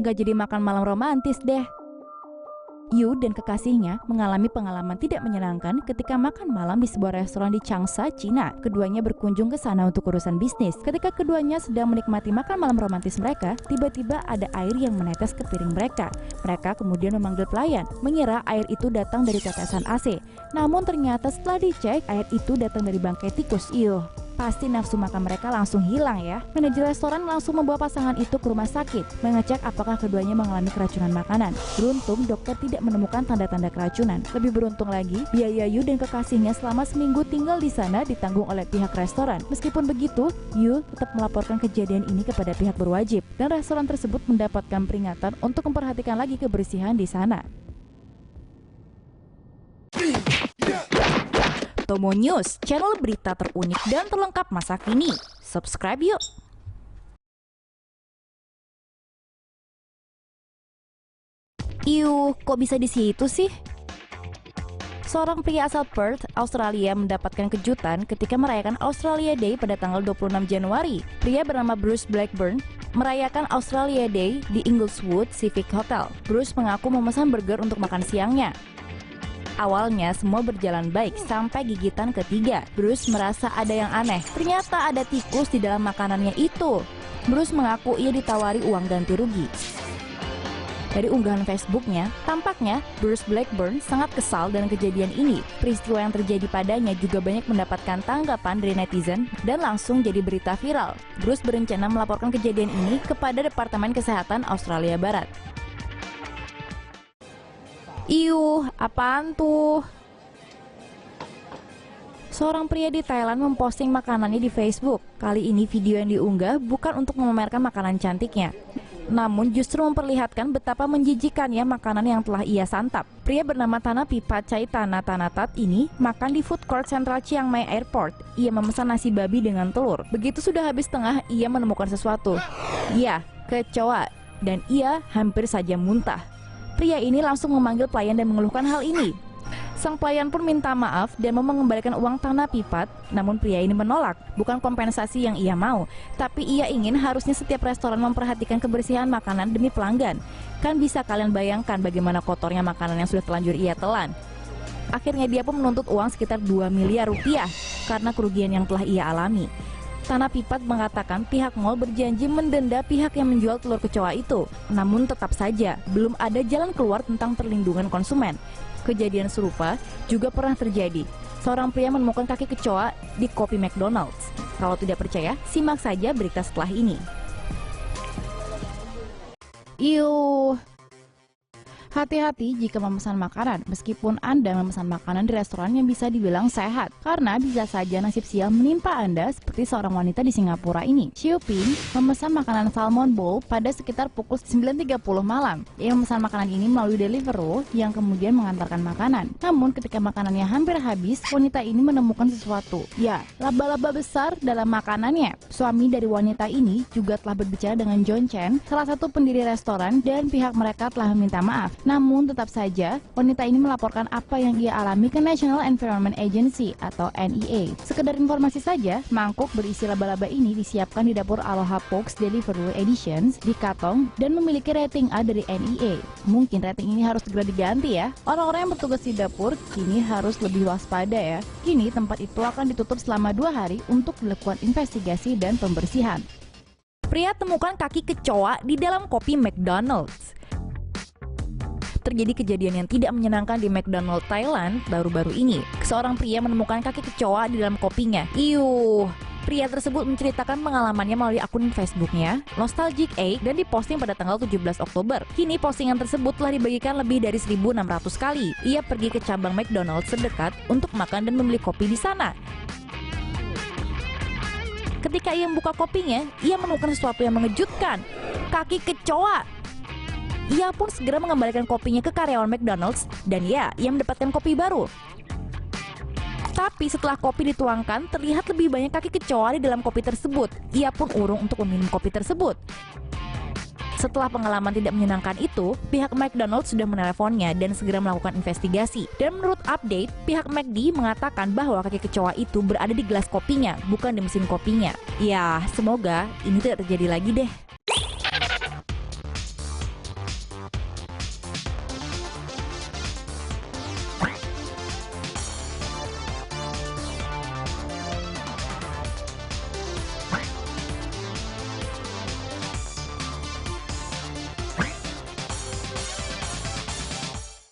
nggak jadi makan malam romantis deh. Yu dan kekasihnya mengalami pengalaman tidak menyenangkan ketika makan malam di sebuah restoran di Changsha, Cina. Keduanya berkunjung ke sana untuk urusan bisnis. Ketika keduanya sedang menikmati makan malam romantis mereka, tiba-tiba ada air yang menetes ke piring mereka. Mereka kemudian memanggil pelayan, mengira air itu datang dari tetesan AC. Namun ternyata setelah dicek, air itu datang dari bangkai tikus. Pasti nafsu makan mereka langsung hilang ya. Manajer restoran langsung membawa pasangan itu ke rumah sakit, mengecek apakah keduanya mengalami keracunan makanan. Beruntung dokter tidak menemukan tanda-tanda keracunan. Lebih beruntung lagi, biaya Yu dan kekasihnya selama seminggu tinggal di sana ditanggung oleh pihak restoran. Meskipun begitu, Yu tetap melaporkan kejadian ini kepada pihak berwajib, dan restoran tersebut mendapatkan peringatan untuk memperhatikan lagi kebersihan di sana. Tomo News, channel berita terunik dan terlengkap masa kini. Subscribe yuk! Kok bisa di situ sih? Seorang pria asal Perth, Australia mendapatkan kejutan ketika merayakan Australia Day pada tanggal 26 Januari. Pria bernama Bruce Blackburn merayakan Australia Day di Inglewood Civic Hotel. Bruce mengaku memesan burger untuk makan siangnya. Awalnya semua berjalan baik sampai gigitan ketiga. Bruce merasa ada yang aneh. Ternyata ada tikus di dalam makanannya itu. Bruce mengaku ia ditawari uang ganti rugi. Dari unggahan Facebooknya, tampaknya Bruce Blackburn sangat kesal dengan kejadian ini. Peristiwa yang terjadi padanya juga banyak mendapatkan tanggapan dari netizen dan langsung jadi berita viral. Bruce berencana melaporkan kejadian ini kepada Departemen Kesehatan Australia Barat. Apaan tuh? Seorang pria di Thailand memposting makanannya di Facebook. Kali ini video yang diunggah bukan untuk memamerkan makanan cantiknya, namun justru memperlihatkan betapa menjijikannya makanan yang telah ia santap. Pria bernama Thanapipat Chaitana ini makan di food court Central Chiang Mai Airport. Ia memesan nasi babi dengan telur. Begitu sudah habis setengah, ia menemukan sesuatu. Ya, kecoa, dan ia hampir saja muntah. Pria ini langsung memanggil pelayan dan mengeluhkan hal ini. Sang pelayan pun minta maaf dan mau mengembalikan uang Thanapipat, namun pria ini menolak. Bukan kompensasi yang ia mau, tapi ia ingin harusnya setiap restoran memperhatikan kebersihan makanan demi pelanggan. Kan bisa kalian bayangkan bagaimana kotornya makanan yang sudah terlanjur ia telan. Akhirnya dia pun menuntut uang sekitar 2 miliar rupiah karena kerugian yang telah ia alami. Thanapipat mengatakan pihak mal berjanji mendenda pihak yang menjual telur kecoa itu. Namun tetap saja, belum ada jalan keluar tentang perlindungan konsumen. Kejadian serupa juga pernah terjadi. Seorang pria menemukan kaki kecoa di kopi McDonald's. Kalau tidak percaya, simak saja berita setelah ini. Hati-hati jika memesan makanan, meskipun Anda memesan makanan di restoran yang bisa dibilang sehat, karena bisa saja nasib sial menimpa Anda seperti seorang wanita di Singapura ini. Xiu Ping memesan makanan salmon bowl pada sekitar pukul 9.30 malam. Ia memesan makanan ini melalui Deliveroo yang kemudian mengantarkan makanan. Namun ketika makanannya hampir habis, wanita ini menemukan sesuatu. Ya, laba-laba besar dalam makanannya. Suami dari wanita ini juga telah berbicara dengan John Chen, salah satu pendiri restoran, dan pihak mereka telah meminta maaf. Namun tetap saja, wanita ini melaporkan apa yang ia alami ke National Environment Agency atau NEA. Sekedar informasi saja, mangkuk berisi laba-laba ini disiapkan di dapur Aloha Poke's Deliveroo Editions di Katong dan memiliki rating A dari NEA. Mungkin rating ini harus segera diganti ya. Orang-orang yang bertugas di dapur kini harus lebih waspada ya. Kini tempat itu akan ditutup selama 2 hari untuk dilakukan investigasi dan pembersihan. Pria temukan kaki kecoa di dalam kopi McDonald's. Terjadi kejadian yang tidak menyenangkan di McDonald's Thailand baru-baru ini. Seorang pria menemukan kaki kecoa di dalam kopinya. Pria tersebut menceritakan pengalamannya melalui akun Facebooknya, Nostalgic Egg, dan diposting pada tanggal 17 Oktober. Kini postingan tersebut telah dibagikan lebih dari 1.600 kali. Ia pergi ke cabang McDonald's terdekat untuk makan dan membeli kopi di sana. Ketika ia membuka kopinya, ia menemukan sesuatu yang mengejutkan. Kaki kecoa. Ia pun segera mengembalikan kopinya ke karyawan McDonald's dan ia mendapatkan kopi baru. Tapi setelah kopi dituangkan, terlihat lebih banyak kaki kecoa di dalam kopi tersebut. Ia pun urung untuk meminum kopi tersebut. Setelah pengalaman tidak menyenangkan itu, pihak McDonald's sudah meneleponnya dan segera melakukan investigasi. Dan menurut update, pihak McD mengatakan bahwa kaki kecoa itu berada di gelas kopinya, bukan di mesin kopinya. Ya, semoga ini tidak terjadi lagi deh.